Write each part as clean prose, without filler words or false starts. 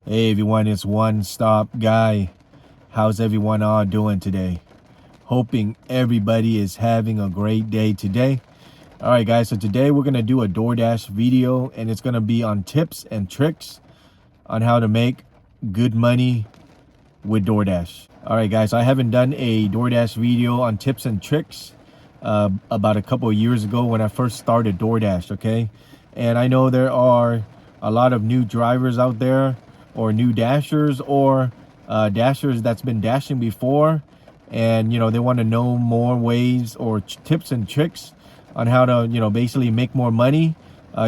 Hey everyone, it's One Stop Guy. How's everyone all doing today? Hoping everybody is having a great day today. All right guys, so today we're gonna do a DoorDash video and it's gonna be on tips and tricks on how to make good money with DoorDash. All right guys, I haven't done a DoorDash video on tips and tricks about a couple of years ago when I first started DoorDash, okay? And I know there are a lot of new drivers out there, or new dashers, or dashers that's been dashing before, and they want to know more ways or tips and tricks on how to basically make more money.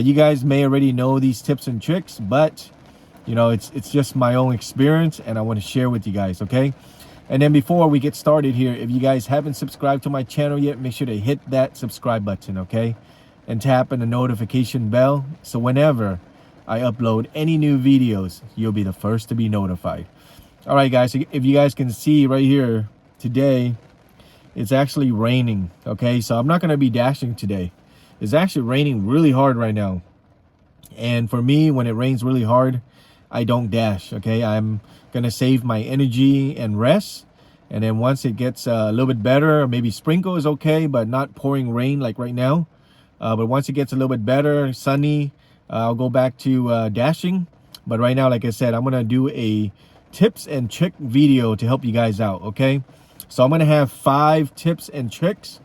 You guys may already know these tips and tricks, but it's just my own experience and I want to share with you guys, okay? And then before we get started here, if you guys haven't subscribed to my channel yet, make sure to hit that subscribe button, okay? And tap on the notification bell so whenever I upload any new videos, you'll be the first to be notified. All right, guys, if you guys can see right here today, it's actually raining, okay? So I'm not going to be dashing today. It's actually raining really hard right now. And for me, when it rains really hard, I don't dash, okay? I'm going to save my energy and rest. And then once it gets a little bit better, maybe sprinkle is okay, but not pouring rain like right now. But once it gets a little bit better, sunny, I'll go back to dashing. But right now, like I said, I'm going to do a tips and trick video to help you guys out, okay? So I'm going to have 5 tips and tricks.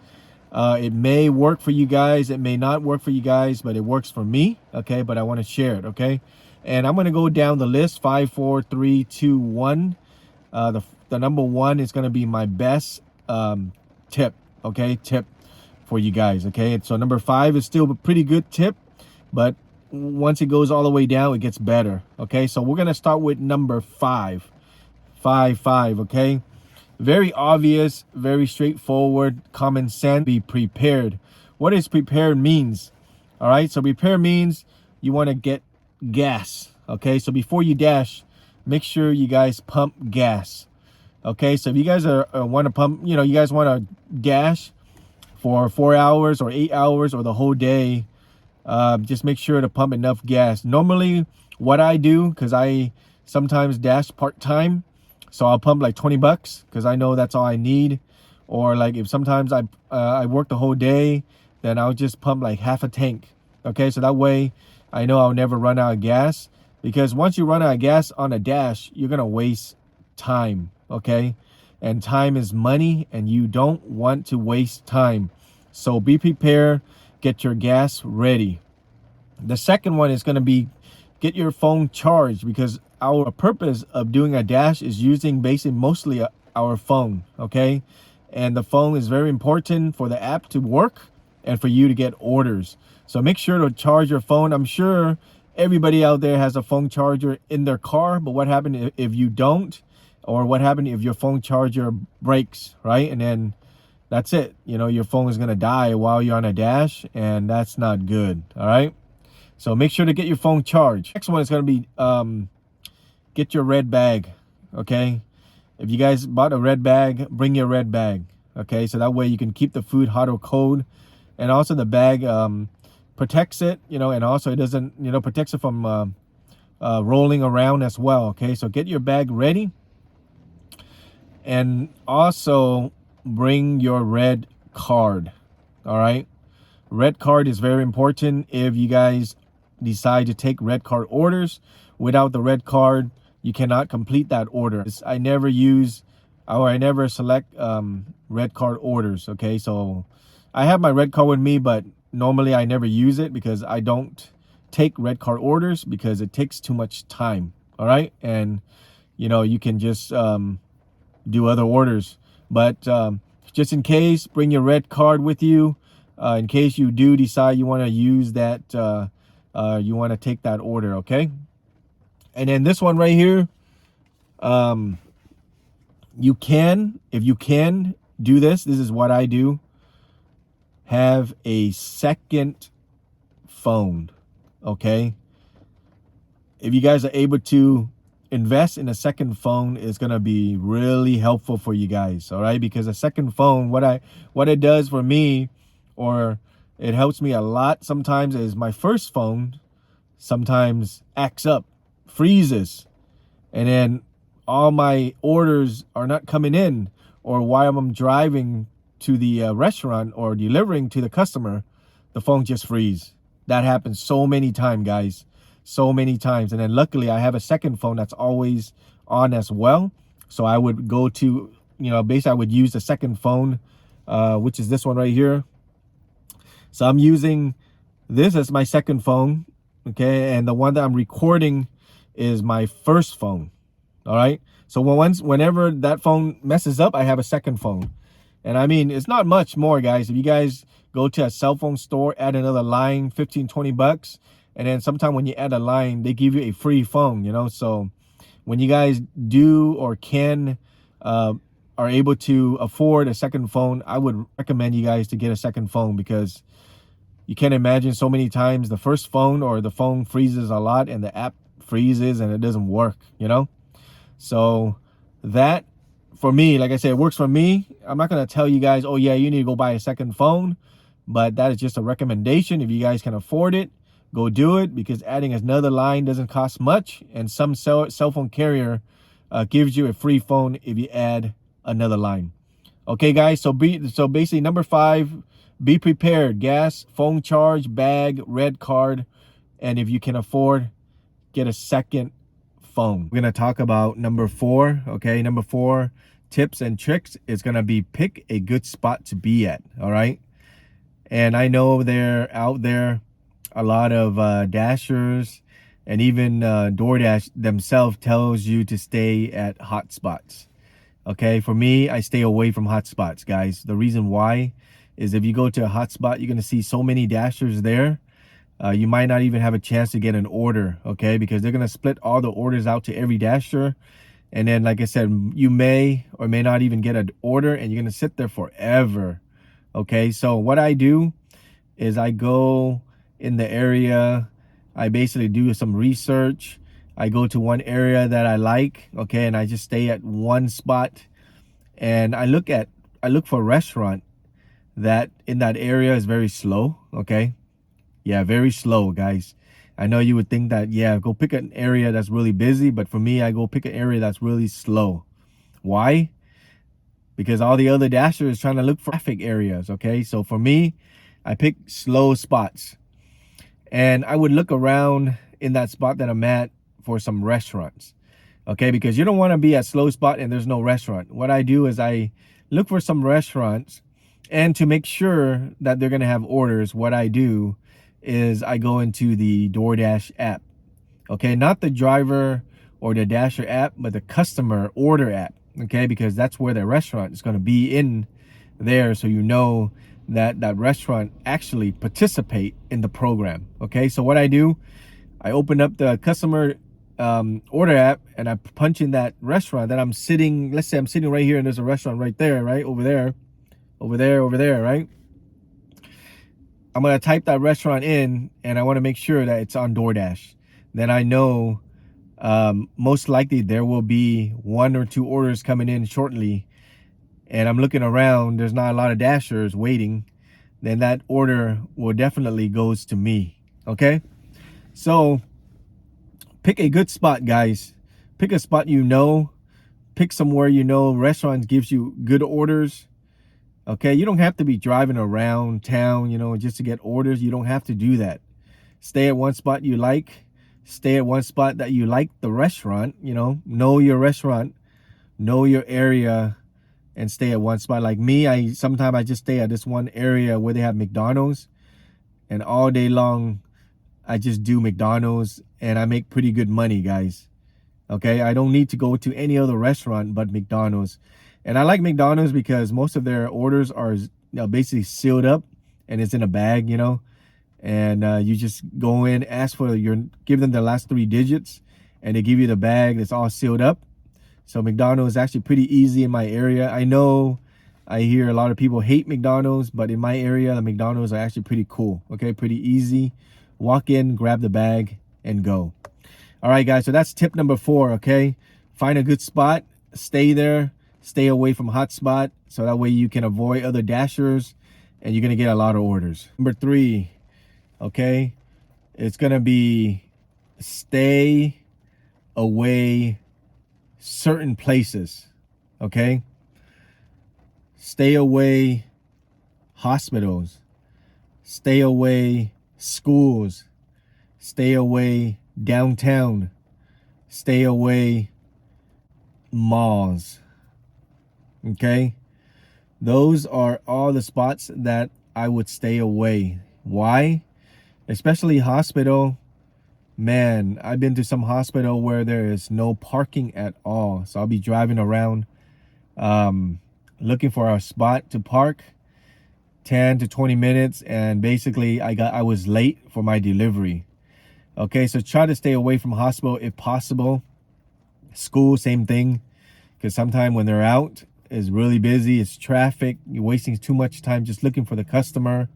It may work for you guys. It may not work for you guys, but it works for me, okay? But I want to share it, okay? And I'm going to go down the list, 5, 4, 3, 2, 1. The number 1 is going to be my best tip, okay? Tip for you guys, okay? And so number 5 is still a pretty good tip, but once it goes all the way down, it gets better, okay? So we're going to start with number 5. 5, okay? Very obvious, very straightforward, common sense. Be prepared. What does prepared means? All right, so prepare means you want to get gas, okay? So before you dash, make sure you guys pump gas, okay? So if you guys want to pump, you guys want to dash for 4 hours or 8 hours or the whole day, just make sure to pump enough gas. Normally what I do, because I sometimes dash part-time, so I'll pump like 20 bucks because I know that's all I need. Or like if sometimes I work the whole day, then I'll just pump like half a tank, okay? So that way I know I'll never run out of gas, because once you run out of gas on a dash, you're gonna waste time, okay? And time is money and you don't want to waste time. So be prepared, get your gas ready. The second one is going to be get your phone charged, because our purpose of doing a dash is using basically mostly our phone, okay? And the phone is very important for the app to work and for you to get orders. So make sure to charge your phone. I'm sure everybody out there has a phone charger in their car, but what happens if you don't? Or what happens if your phone charger breaks, right? And then that's it. Your phone is going to die while you're on a dash, and that's not good, all right? So make sure to get your phone charged. Next one is going to be get your red bag, okay? If you guys bought a red bag, bring your red bag, okay? So that way you can keep the food hot or cold. And also the bag protects it, and also it doesn't, protects it from rolling around as well, okay? So get your bag ready. And also bring your red card, all right? Red card is very important if you guys decide to take red card orders. Without the red card, you cannot complete that order. I never use, or I never select red card orders, okay? So I have my red card with me, but normally I never use it because I don't take red card orders because it takes too much time, all right? And you can just do other orders. But just in case, bring your red card with you in case you do decide you want to use that, you want to take that order, okay? And then this one right here, if you can do this is what I do. Have a second phone, okay? If you guys are able to invest in a second phone, is going to be really helpful for you guys, all right? Because a second phone, what it does for me, or it helps me a lot sometimes, is my first phone sometimes acts up, freezes, and then all my orders are not coming in, or while I'm driving to the restaurant or delivering to the customer, the phone just freeze. That happens so many times, guys, so many times. And then luckily I have a second phone that's always on as well. So I would go to, basically I would use the second phone, which is this one right here. So I'm using this as my second phone, okay? And the one that I'm recording is my first phone, all right? So whenever that phone messes up, I have a second phone. And I mean, it's not much more, guys. If you guys go to a cell phone store, add another line, 15, 20 bucks. And then sometime when you add a line, they give you a free phone, So when you guys do or can, are able to afford a second phone, I would recommend you guys to get a second phone, because you can't imagine so many times the first phone or the phone freezes a lot and the app freezes and it doesn't work, So that, for me, like I said, it works for me. I'm not going to tell you guys, oh yeah, you need to go buy a second phone, but that is just a recommendation. If you guys can afford it, go do it, because adding another line doesn't cost much, and some cell phone carrier gives you a free phone if you add another line. Okay, guys, so basically number 5, be prepared: gas, phone charge, bag, red card, and if you can afford, get a second phone. We're gonna talk about number 4. Okay, number 4 tips and tricks is gonna be pick a good spot to be at. All right, and I know they're out there, a lot of dashers, and even DoorDash themselves tells you to stay at hot spots. Okay, for me, I stay away from hot spots, guys. The reason why is if you go to a hot spot, you're gonna see so many dashers there. You might not even have a chance to get an order, okay? Because they're gonna split all the orders out to every dasher. And then, like I said, you may or may not even get an order, and you're gonna sit there forever, okay? So what I do is I go in the area, I basically do some research. I go to one area that I like, okay? And I just stay at one spot, and I look for a restaurant that in that area is very slow, okay? Yeah, very slow, guys. I know you would think that, yeah, go pick an area that's really busy, but for me, I go pick an area that's really slow. Why? Because all the other dashers is trying to look for traffic areas, okay? So for me, I pick slow spots. And I would look around in that spot that I'm at for some restaurants, okay? Because you don't want to be at slow spot and there's no restaurant. What I do is I look for some restaurants, and to make sure that they're going to have orders, what I do is I go into the DoorDash app, okay? Not the driver or the dasher app, but the customer order app, okay? Because that's where the restaurant is going to be in there, so you know that that restaurant actually participate in the program, okay? So what I do, I open up the customer order app, and I punch in that restaurant that I'm sitting. Let's say I'm sitting right here, and there's a restaurant right there, right over there, right? I'm gonna type that restaurant in, and I want to make sure that it's on DoorDash. Then I know most likely there will be 1 or 2 orders coming in shortly, and I'm looking around, there's not a lot of dashers waiting, then that order will definitely goes to me, okay? So pick a good spot, guys. Pick a spot pick somewhere restaurants gives you good orders, okay? You don't have to be driving around town, just to get orders. You don't have to do that. Stay at one spot you like. Stay at one spot that you like the restaurant, know your restaurant, know your area, and stay at one spot. Like me, sometimes I just stay at this one area where they have McDonald's, and all day long I just do McDonald's, and I make pretty good money, guys. Okay, I don't need to go to any other restaurant but McDonald's. And I like McDonald's because most of their orders are basically sealed up, and it's in a bag, and you just go in, give them the last 3 digits, and they give you the bag that's all sealed up. So McDonald's is actually pretty easy in my area. I know I hear a lot of people hate McDonald's, but in my area, the McDonald's are actually pretty cool, okay? Pretty easy. Walk in, grab the bag, and go. All right, guys, so that's tip number 4, okay? Find a good spot, stay there, stay away from hot spot, so that way you can avoid other dashers, and you're gonna get a lot of orders. Number 3, okay, it's gonna be stay away certain places, okay? Stay away hospitals, stay away schools, stay away downtown, stay away malls, okay? Those are all the spots that I would stay away. Why? Especially hospital. Man, I've been to some hospital where there is no parking at all. So I'll be driving around looking for a spot to park 10 to 20 minutes, and basically I was late for my delivery. Okay, so try to stay away from hospital if possible. School, same thing, because sometimes when they're out, it's really busy, it's traffic, you're wasting too much time just looking for the customer,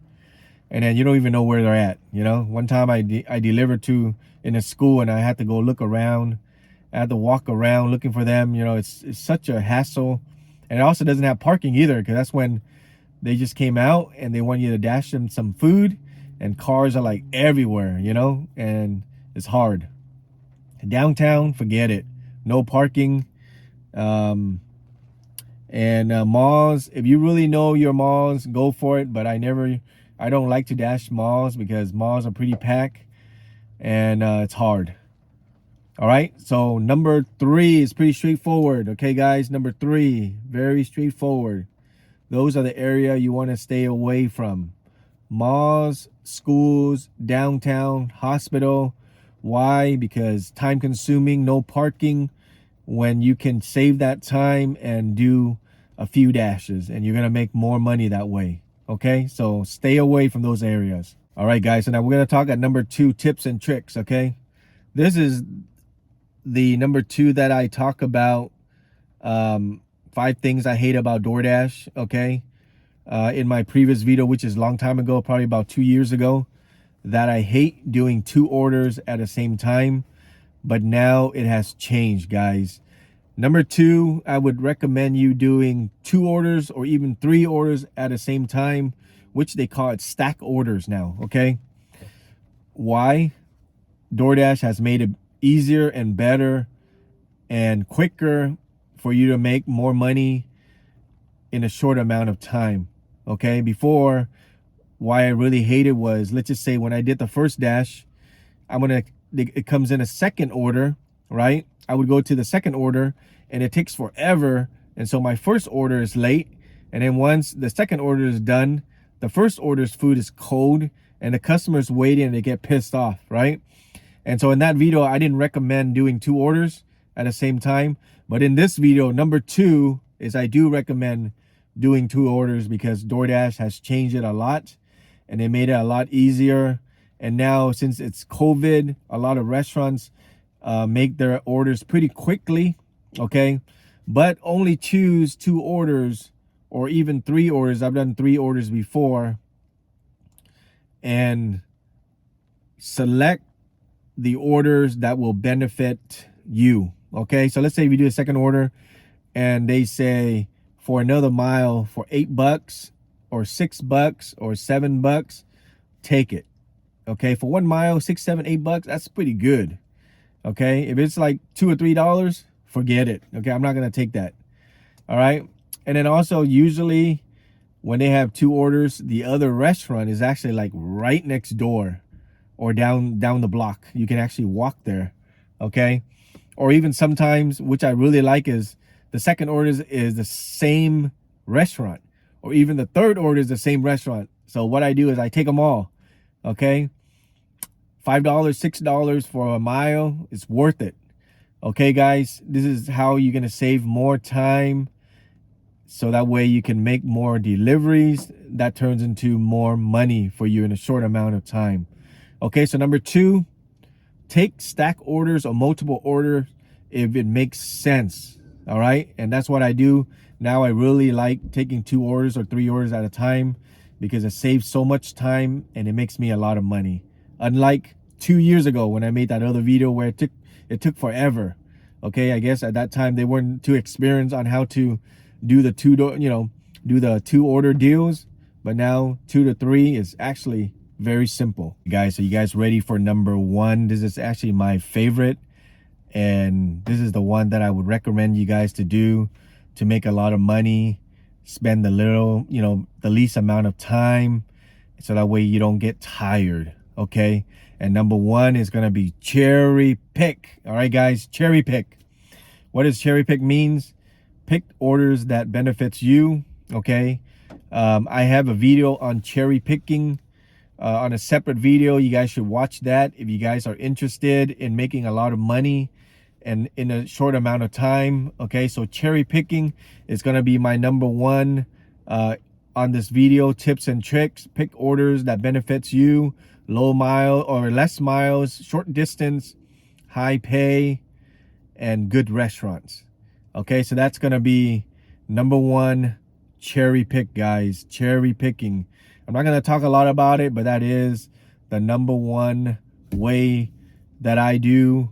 and then you don't even know where they're at. You know, one time I delivered to in a school, and I had to go look around. I had to walk around looking for them. You know, it's such a hassle. And it also doesn't have parking either, because that's when they just came out and they want you to dash them some food, and cars are like everywhere, you know, and it's hard. Downtown, forget it. No parking. Malls, if you really know your malls, go for it. But I don't like to dash malls because malls are pretty packed, and it's hard. All right, so number 3 is pretty straightforward. Okay, guys, number 3, very straightforward. Those are the area you want to stay away from. Malls, schools, downtown, hospital. Why? Because time consuming, no parking, when you can save that time and do a few dashes, and you're going to make more money that way. Okay, so stay away from those areas. All right, guys, so now we're going to talk at number 2, tips and tricks. Okay, this is the number 2 that I talk about. 5 things I hate about DoorDash. Okay, in my previous video, which is a long time ago, probably about 2 years ago, that I hate doing 2 orders at the same time. But now it has changed, guys. Number 2, I would recommend you doing 2 orders or even 3 orders at the same time, which they call it stack orders now. Okay, why? DoorDash has made it easier and better and quicker for you to make more money in a short amount of time. Okay, before, why I really hated was, let's just say when I did the first dash, it comes in a second order, right? I would go to the second order and it takes forever, and so my first order is late, and then once the second order is done, the first order's food is cold and the customer's waiting and they get pissed off, right? And so in that video, I didn't recommend doing 2 orders at the same time. But in this video, number 2 is I do recommend doing 2 orders, because DoorDash has changed it a lot and they made it a lot easier. And now, since it's COVID, a lot of restaurants make their orders pretty quickly. Okay, but only choose 2 orders or even 3 orders. I've done 3 orders before, and select the orders that will benefit you. Okay, so let's say if you do a second order and they say for another mile for $8 or $6 or $7, take it. Okay, for 1 mile, $6, $7, $8, that's pretty good. Okay, if it's like $2 or $3, forget it. Okay, I'm not gonna take that. All right, and then also usually when they have 2 orders, the other restaurant is actually like right next door or down the block. You can actually walk there. Okay, or even sometimes, which I really like, is the second order is the same restaurant, or even the third order is the same restaurant. So what I do is I take them all. Okay, $5, $6 for a mile, it's worth it. Okay, guys, this is how you're gonna save more time, so that way you can make more deliveries. That turns into more money for you in a short amount of time. Okay, so number 2, take stack orders or multiple orders if it makes sense. All right, and that's what I do now. I really like taking 2 orders or 3 orders at a time, because it saves so much time and it makes me a lot of money. Unlike 2 years ago when I made that other video where it took forever. Okay, I guess at that time they weren't too experienced on how to do the 2 order deals, but now 2 to 3 is actually very simple. Guys, so you guys ready for number 1? This is actually my favorite, And this is the one that I would recommend you guys to do to make a lot of money, spend the little, the least amount of time, so that way you don't get tired. Okay. And number one is going to be cherry pick. All right, guys, cherry pick. What does cherry pick means? Pick orders that benefits you. Okay. I have a video on cherry picking on a separate video. You guys should watch that if you guys are interested in making a lot of money and in a short amount of time. Okay, so cherry picking is going to be my number one on this video. Tips and tricks. Pick orders that benefits you. Low mile or less miles, short distance, high pay, and good restaurants. Okay, so that's going to be number one, cherry pick, guys. Cherry picking. I'm not going to talk a lot about it, but that is the number one way that I do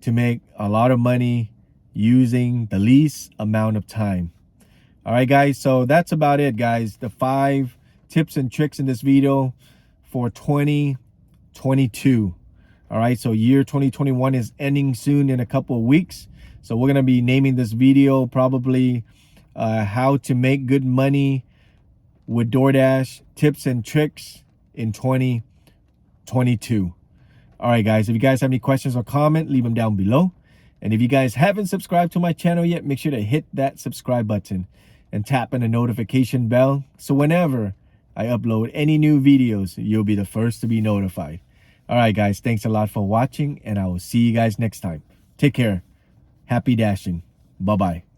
to make a lot of money using the least amount of time. All right, guys, so that's about it, guys. The 5 tips and tricks in this video for 2022. All right, so year 2021 is ending soon in a couple of weeks. So we're going to be naming this video probably how to make good money with DoorDash, tips and tricks in 2022. All right, guys, if you guys have any questions or comment, leave them down below. And if you guys haven't subscribed to my channel yet, make sure to hit that subscribe button and tap on the notification bell. So whenever I upload any new videos, you'll be the first to be notified. All right, guys, thanks a lot for watching, and I will see you guys next time. Take care. Happy dashing. Bye-bye.